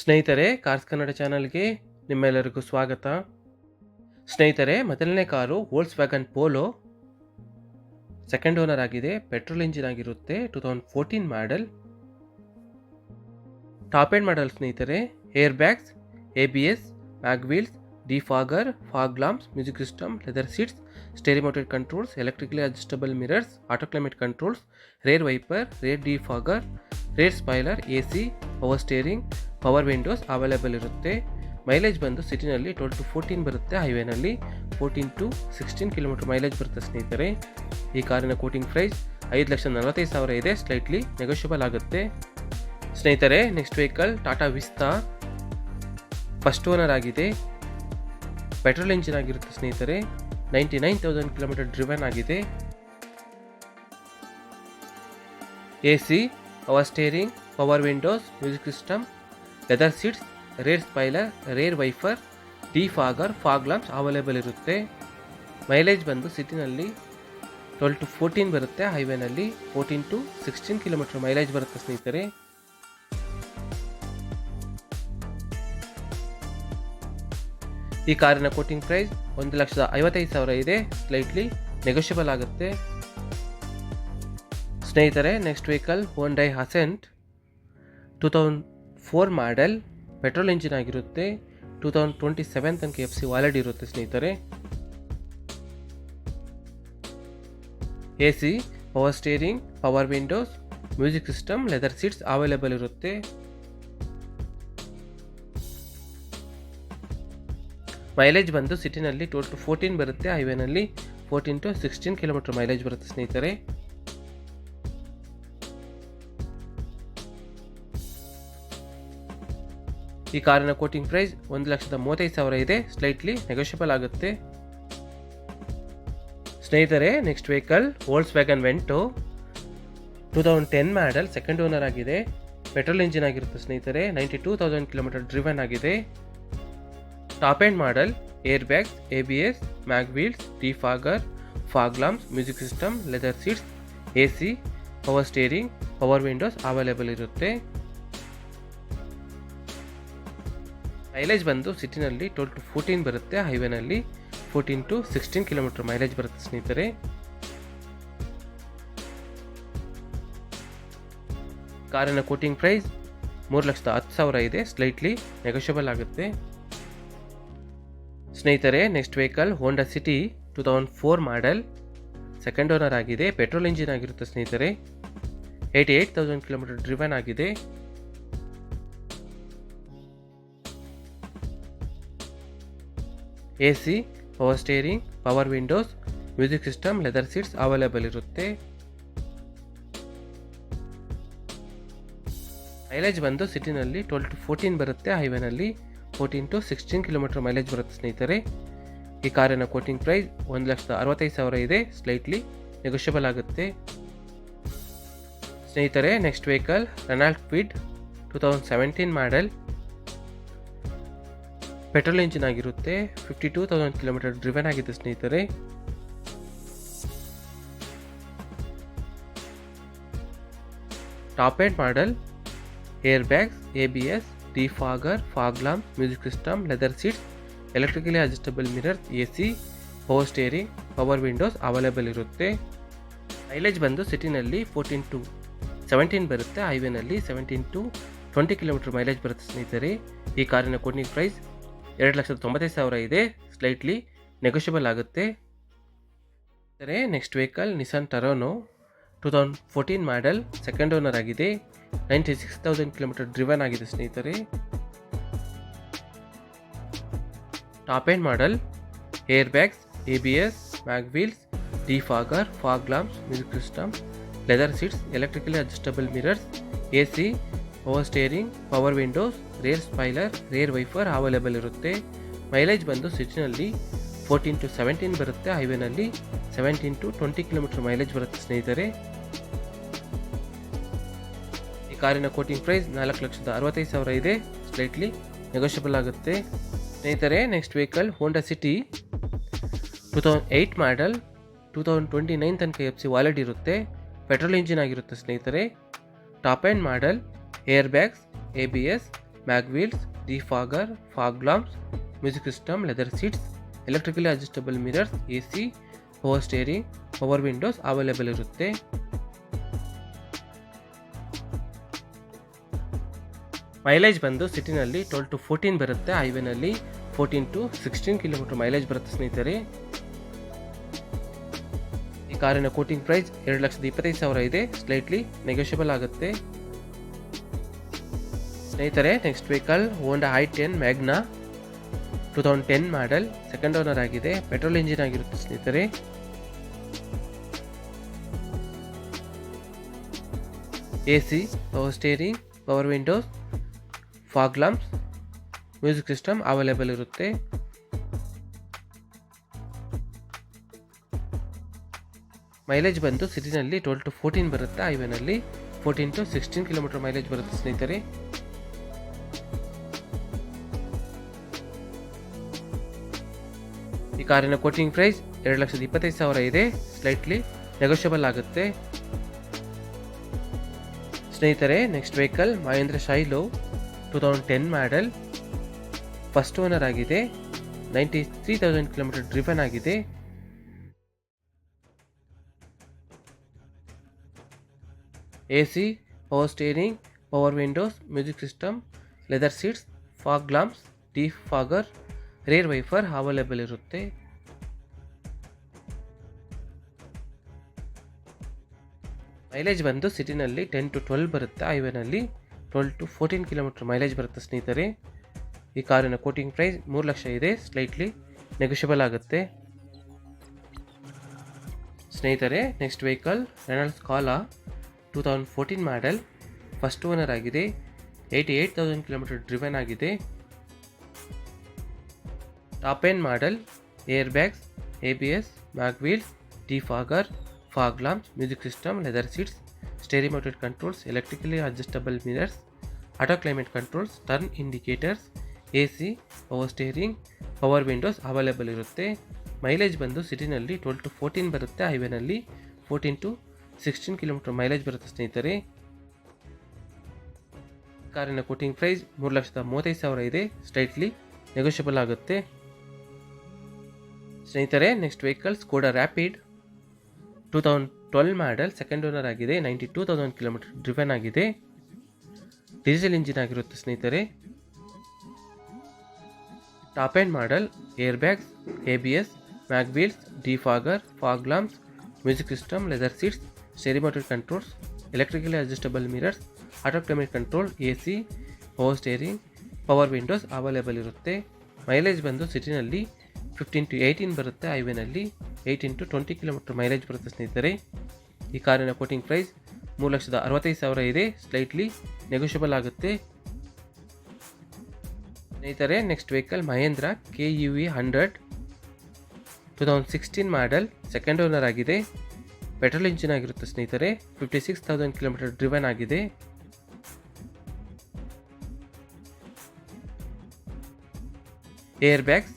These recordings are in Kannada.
ಸ್ನೇಹಿತರೆ, ಕಾರ್ಸ್ ಕನ್ನಡ ಚಾನಲ್ಗೆ ನಿಮ್ಮೆಲ್ಲರಿಗೂ ಸ್ವಾಗತ. ಸ್ನೇಹಿತರೆ, ಮೊದಲನೇ car Volkswagen Polo. Second owner ಆಗಿದೆ. ಪೆಟ್ರೋಲ್ ಇಂಜಿನ್ ಆಗಿರುತ್ತೆ. 2014 ಮಾಡಲ್. ಟಾಪ್ ಎಂಡ್ ಮಾಡಲ್ ಸ್ನೇಹಿತರೆ. Air bags, ABS, mag wheels, defogger, fog lamps, music system, leather seats, steering mounted controls, electrically adjustable mirrors, auto climate controls, rear wiper, rear defogger, rear spoiler, AC, power steering, power windows available ಇರುತ್ತೆ. ಮೈಲೇಜ್ ಬಂದು ಸಿಟಿನಲ್ಲಿ 12 to 14 ಬರುತ್ತೆ. ಹೈವೇನಲ್ಲಿ 14 to 16 ಕಿಲೋಮೀಟರ್ ಮೈಲೇಜ್ ಬರುತ್ತೆ ಸ್ನೇಹಿತರೆ. ಈ ಕಾರಿನ ಕೋಟಿಂಗ್ ಪ್ರೈಸ್ 5,45,000 ಇದೆ. ಸ್ಲೈಟ್ಲಿ ನೆಗೋಷಿಯಬಲ್ ಆಗುತ್ತೆ. ಸ್ನೇಹಿತರೆ, next vehicle Tata Vista. First owner ಆಗಿದೆ. ಪೆಟ್ರೋಲ್ ಇಂಜಿನ್ ಆಗಿರುತ್ತೆ ಸ್ನೇಹಿತರೆ. 99,000 ಕಿಲೋಮೀಟರ್ ಡ್ರಿವನ್ ಆಗಿದೆ. AC, power steering, power windows, music system, leather seats, rear spoiler, rear wiper, defogger, fog lamps available ಇರುತ್ತೆ. ಮೈಲೇಜ್ ಬಂದು ಸಿಟಿನಲ್ಲಿ 12 to 14 ಬರುತ್ತೆ. ಹೈವೇನಲ್ಲಿ 14 to 16 ಕಿಲೋಮೀಟರ್ ಮೈಲೇಜ್ ಬರುತ್ತೆ ಸ್ನೇಹಿತರೆ. ಈ ಕಾರಿನ ಕೋಟಿಂಗ್ ಪ್ರೈಸ್ 1,55,000 ಇದೆ. ಸ್ಲೈಟ್ಲಿ ನೆಗೋಷಿಯಬಲ್ ಆಗುತ್ತೆ. ಸ್ನೇಹಿತರೆ, ನೆಕ್ಸ್ಟ್ ವೆಹಿಕಲ್ ಹೋಂಡೈ ಹಸೆಂಟ್. 2004 ಮಾಡಲ್. ಪೆಟ್ರೋಲ್ ಇಂಜಿನ್ ಆಗಿರುತ್ತೆ. 2027 ತನಕ FC ವ್ಯಾಲಿಡ್ ಇರುತ್ತೆ ಸ್ನೇಹಿತರೆ. AC, power steering, power windows, music system, leather seats available ಇರುತ್ತೆ. ಮೈಲೇಜ್ ಬಂದು ಸಿಟಿನಲ್ಲಿ 12 to 14 ಬರುತ್ತೆ. ಹೈವೇನಲ್ಲಿ 14 to 16 ಕಿಲೋಮೀಟರ್ ಮೈಲೇಜ್ ಬರುತ್ತೆ ಸ್ನೇಹಿತರೆ. ಈ ಕಾರಿನ ಕೋಟಿಂಗ್ ಪ್ರೈಸ್ 1,35,000 ಇದೆ. ಸ್ಲೈಟ್ಲಿ ನೆಗೋಷಿಯಬಲ್ ಆಗುತ್ತೆ. ಸ್ನೇಹಿತರೆ, next vehicle Volkswagen Vento. 2010 model. Second owner ಆಗಿದೆ. ಪೆಟ್ರೋಲ್ ಇಂಜಿನ್ ಆಗಿರುತ್ತೆ ಸ್ನೇಹಿತರೆ. 92,000 ಕಿಲೋಮೀಟರ್ ಡ್ರಿವನ್ ಆಗಿದೆ. Top end model. Air bags, ABS, mag wheels, defogger, fog lamps, music system, leather seats, AC, power steering, power windows available ಇರುತ್ತೆ. ಮೈಲೇಜ್ ಬಂದು ಸಿಟಿನಲ್ಲಿ 12 to 14 ಬರುತ್ತೆ. ಹೈವೇನಲ್ಲಿ 14 to 16 ಕಿಲೋಮೀಟರ್ ಮೈಲೇಜ್ ಬರುತ್ತೆ ಸ್ನೇಹಿತರೆ. ಕಾರಿನ ಕೋಟಿಂಗ್ ಪ್ರೈಸ್ 3,10,000 ಇದೆ. ಸ್ಲೈಟ್ಲಿ ನೆಗೋಷಿಯಬಲ್ ಆಗುತ್ತೆ. ಸ್ನೇಹಿತರೆ, ನೆಕ್ಸ್ಟ್ ವೆಹಿಕಲ್ ಹೋಂಡಾ ಸಿಟಿ. 2004 ಮಾಡಲ್. ಸೆಕೆಂಡ್ ಓನರ್ ಆಗಿದೆ. ಪೆಟ್ರೋಲ್ ಇಂಜಿನ್ ಆಗಿರುತ್ತೆ ಸ್ನೇಹಿತರೆ. 88,000 ಕಿಲೋಮೀಟರ್ ಡ್ರಿವನ್ ಆಗಿದೆ. AC, power steering, power windows, music system, leather seats available ಇರುತ್ತೆ. ಮೈಲೇಜ್ ಬಂದು ಸಿಟಿನಲ್ಲಿ 12 to 14 ಬರುತ್ತೆ. ಹೈವೇನಲ್ಲಿ 14 to 16 ಕಿಲೋಮೀಟರ್ ಮೈಲೇಜ್ ಬರುತ್ತೆ ಸ್ನೇಹಿತರೆ. ಈ ಕಾರಿನ ಕೋಟಿಂಗ್ ಪ್ರೈಸ್ 1,65,000 ಇದೆ. ಸ್ಲೈಟ್ಲಿ ನೆಗೋಷಿಯಬಲ್ ಆಗುತ್ತೆ. ಸ್ನೇಹಿತರೆ, ನೆಕ್ಸ್ಟ್ ವೆಹಿಕಲ್ ರೆನಾಲ್ಟ್ ಕ್ವಿಡ್. 2017 ಮಾಡಲ್. ಪೆಟ್ರೋಲ್ ಇಂಜಿನ್ ಆಗಿರುತ್ತೆ. 52,000 ಕಿಲೋಮೀಟರ್ ಡ್ರಿವನ್ ಆಗಿದೆ ಸ್ನೇಹಿತರೆ. Top end model. Air bags, ABS, defogger, fog ಲಾಂಪ್, music system, leather seats, electrically adjustable mirrors, AC, power steering, power windows available ಇರುತ್ತೆ. ಮೈಲೇಜ್ ಬಂದು ಸಿಟಿನಲ್ಲಿ 14 to 17 ಬರುತ್ತೆ. ಹೈವೇನಲ್ಲಿ 17 to 20 ಕಿಲೋಮೀಟರ್ ಮೈಲೇಜ್ ಬರುತ್ತೆ ಸ್ನೇಹಿತರೆ. ಈ ಕಾರಿನ ಕೋಟಿಂಗ್ ಪ್ರೈಸ್ 2,95,000 ಇದೆ. ಸ್ಲೈಟ್ಲಿ ನೆಗೋಷಿಯಬಲ್ ಆಗುತ್ತೆ. Next vehicle Nissan Terrano. 2014 model. Second owner ಆಗಿದೆ. 96,000 ಕಿಲೋಮೀಟರ್ ಡ್ರಿವನ್ ಆಗಿದೆ ಸ್ನೇಹಿತರೆ. Top end model. Air bags, ABS, mag wheels, defogger, fog lamps, music system, leather seats, electrically adjustable mirrors, AC, power steering, power windows, rear spoiler, rear wiper available ಇರುತ್ತೆ. ಮೈಲೇಜ್ ಬಂದು ಸಿಟಿನಲ್ಲಿ 14 to 17 ಬರುತ್ತೆ. ಹೈವೇನಲ್ಲಿ 17 to 20 ಕಿಲೋಮೀಟರ್ ಮೈಲೇಜ್ ಬರುತ್ತೆ ಸ್ನೇಹಿತರೆ. ಈ ಕಾರಿನ ಕೋಟಿಂಗ್ ಪ್ರೈಸ್ 4,65,000 ಇದೆ. ಸ್ಲೈಟ್ಲಿ ನೆಗೋಷಿಯಬಲ್ ಆಗುತ್ತೆ. ಸ್ನೇಹಿತರೆ, next vehicle Honda City. 2008 model. 2029 ತನಕ FC ವ್ಯಾಲಿಡ್ ಇರುತ್ತೆ. ಪೆಟ್ರೋಲ್ ಇಂಜಿನ್ ಆಗಿರುತ್ತೆ ಸ್ನೇಹಿತರೆ. Top end model. Air bags, ABS, mag wheels, defogger, fog lamps, music system, leather seats, electrically adjustable mirrors, AC, power steering, power windows available ಇರುತ್ತೆ. ಮೈಲೇಜ್ ಬಂದು ಸಿಟಿನಲ್ಲಿ 12 to 14 ಬರುತ್ತೆ, ಹೈವೇನಲ್ಲಿ 14 to 16 ಕಿಲೋಮೀಟರ್ ಮೈಲೇಜ್ ಬರುತ್ತೆ ಸ್ನೇಹಿತರೆ. ಈ ಕಾರಿನ ಕೋಟಿಂಗ್ ಪ್ರೈಸ್ 2,25,000 ಇದೆ, ಸ್ಲೈಟ್ಲಿ ನೆಗೋಷಿಯಬಲ್ ಆಗುತ್ತೆ. ಸ್ನೇಹಿತರೆ, next vehicle Honda i10 Magna 2010 model, second owner ಆಗಿದೆ, ಪೆಟ್ರೋಲ್ ಇಂಜಿನ್ ಆಗಿರುತ್ತೆ ಸ್ನೇಹಿತರೆ. AC, power steering, power windows, fog lamps, music system available ಇರುತ್ತೆ. ಮೈಲೇಜ್ ಬಂದು ಸಿಟಿನಲ್ಲಿ 12 to 14 ಬರುತ್ತೆ, ಹೈವೇನಲ್ಲಿ 14 to 16 ಕಿಲೋಮೀಟರ್ ಮೈಲೇಜ್ ಬರುತ್ತೆ ಸ್ನೇಹಿತರೆ. ಈ ಕಾರಿನ ಕೋಟಿಂಗ್ ಪ್ರೈಸ್ 2,25,000 ಇದೆ, ಸ್ಲೈಟ್ಲಿ ನೆಗೋಷಿಯಬಲ್ ಆಗುತ್ತೆ. ಸ್ನೇಹಿತರೆ, next vehicle Mahindra Xylo 2010 model, first owner ಆಗಿದೆ, 93,000 ಕಿಲೋಮೀಟರ್ ಡ್ರಿವನ್ ಆಗಿದೆ. AC, power steering, power windows, music system, leather seats, fog lamps, defogger, rear wiper available ಇರುತ್ತೆ. ಮೈಲೇಜ್ ಬಂದು ಸಿಟಿನಲ್ಲಿ 10 to 12 ಬರುತ್ತೆ, ಹೈವೇನಲ್ಲಿ 12 to 14 ಕಿಲೋಮೀಟರ್ ಮೈಲೇಜ್ ಬರುತ್ತೆ ಸ್ನೇಹಿತರೆ. ಈ ಕಾರಿನ ಕೋಟಿಂಗ್ ಪ್ರೈಸ್ 3 ಲಕ್ಷ ಇದೆ, ಸ್ಲೈಟ್ಲಿ ನೆಗೋಷಿಯಬಲ್ ಆಗುತ್ತೆ. ಸ್ನೇಹಿತರೆ, next vehicle Renault Scala 2014 model, first owner ಆಗಿದೆ, 88,000 ಕಿಲೋಮೀಟರ್ ಡ್ರಿವನ್ ಆಗಿದೆ. Top end model, air bags, ABS, mag wheels, defogger, fog lamps, music system, leather seats, steering mounted controls, electrically adjustable mirrors, auto climate controls, turn indicators, AC, power steering, power windows available ಇರುತ್ತೆ. ಮೈಲೇಜ್ ಬಂದು ಸಿಟಿನಲ್ಲಿ 12 to 14 ಬರುತ್ತೆ, ಹೈವೇನಲ್ಲಿ 14 to 16 ಕಿಲೋಮೀಟರ್ ಮೈಲೇಜ್ ಬರುತ್ತೆ ಸ್ನೇಹಿತರೆ. ಕಾರಿನ ಕೋಟಿಂಗ್ ಪ್ರೈಸ್ 3,35,000 ಇದೆ, ಸ್ಲೈಟ್ಲಿ ನೆಗೋಷಿಯಬಲ್ ಆಗುತ್ತೆ. ಸ್ನೇಹಿತರೆ, next vehicle Skoda Rapid 2012 model, second owner ಆಗಿದೆ, 92,000 ಕಿಲೋಮೀಟರ್ ಡ್ರಿವನ್ ಆಗಿದೆ, ಡೀಸೆಲ್ ಇಂಜಿನ್ ಆಗಿರುತ್ತೆ ಸ್ನೇಹಿತರೆ. Top end model, air bags, ABS, mag wheels, defogger, fog lamps, music system, leather seats, steering mounted controls, electrically adjustable mirrors, auto climate control, AC, power steering, power windows available ಇರುತ್ತೆ. ಮೈಲೇಜ್ ಬಂದು ಸಿಟಿನಲ್ಲಿ 15 to 18 ಬರುತ್ತೆ, ಹೈವೇನಲ್ಲಿ 18 to 20 ಕಿಲೋಮೀಟರ್ ಮೈಲೇಜ್ ಬರುತ್ತೆ ಸ್ನೇಹಿತರೆ. ಈ ಕಾರಿನ ಕೋಟಿಂಗ್ ಪ್ರೈಸ್ 3,65,000 ಇದೆ, ಸ್ಲೈಟ್ಲಿ ನೆಗೋಷಿಯಬಲ್ ಆಗುತ್ತೆ. ಸ್ನೇಹಿತರೆ, next vehicle Mahindra KUV 100 2016 model, second owner ಆಗಿದೆ, ಪೆಟ್ರೋಲ್ ಇಂಜಿನ್ ಆಗಿರುತ್ತೆ ಸ್ನೇಹಿತರೆ, 56,000 ಕಿಲೋಮೀಟರ್ ಡ್ರಿವನ್ ಆಗಿದೆ. Air bags,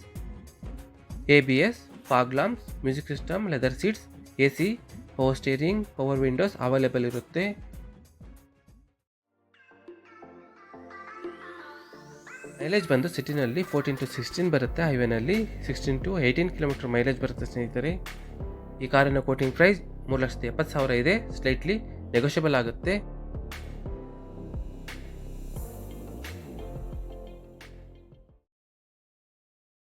ABS, fog lamps, music system, leather seats, AC, power steering, power windows available ಇರುತ್ತೆ. ಮೈಲೇಜ್ ಬಂದು ಸಿಟಿನಲ್ಲಿ 14 to 16 ಬರುತ್ತೆ, ಹೈವೇನಲ್ಲಿ 16 to 18 ಕಿಲೋಮೀಟರ್ ಮೈಲೇಜ್ ಬರುತ್ತೆ ಸ್ನೇಹಿತರೆ. ಈ ಕಾರಿನ ಕೋಟಿಂಗ್ ಪ್ರೈಸ್ 3,70,000 ಇದೆ, ಸ್ಲೈಟ್ಲಿ ನೆಗೋಷಿಯಬಲ್ ಆಗುತ್ತೆ.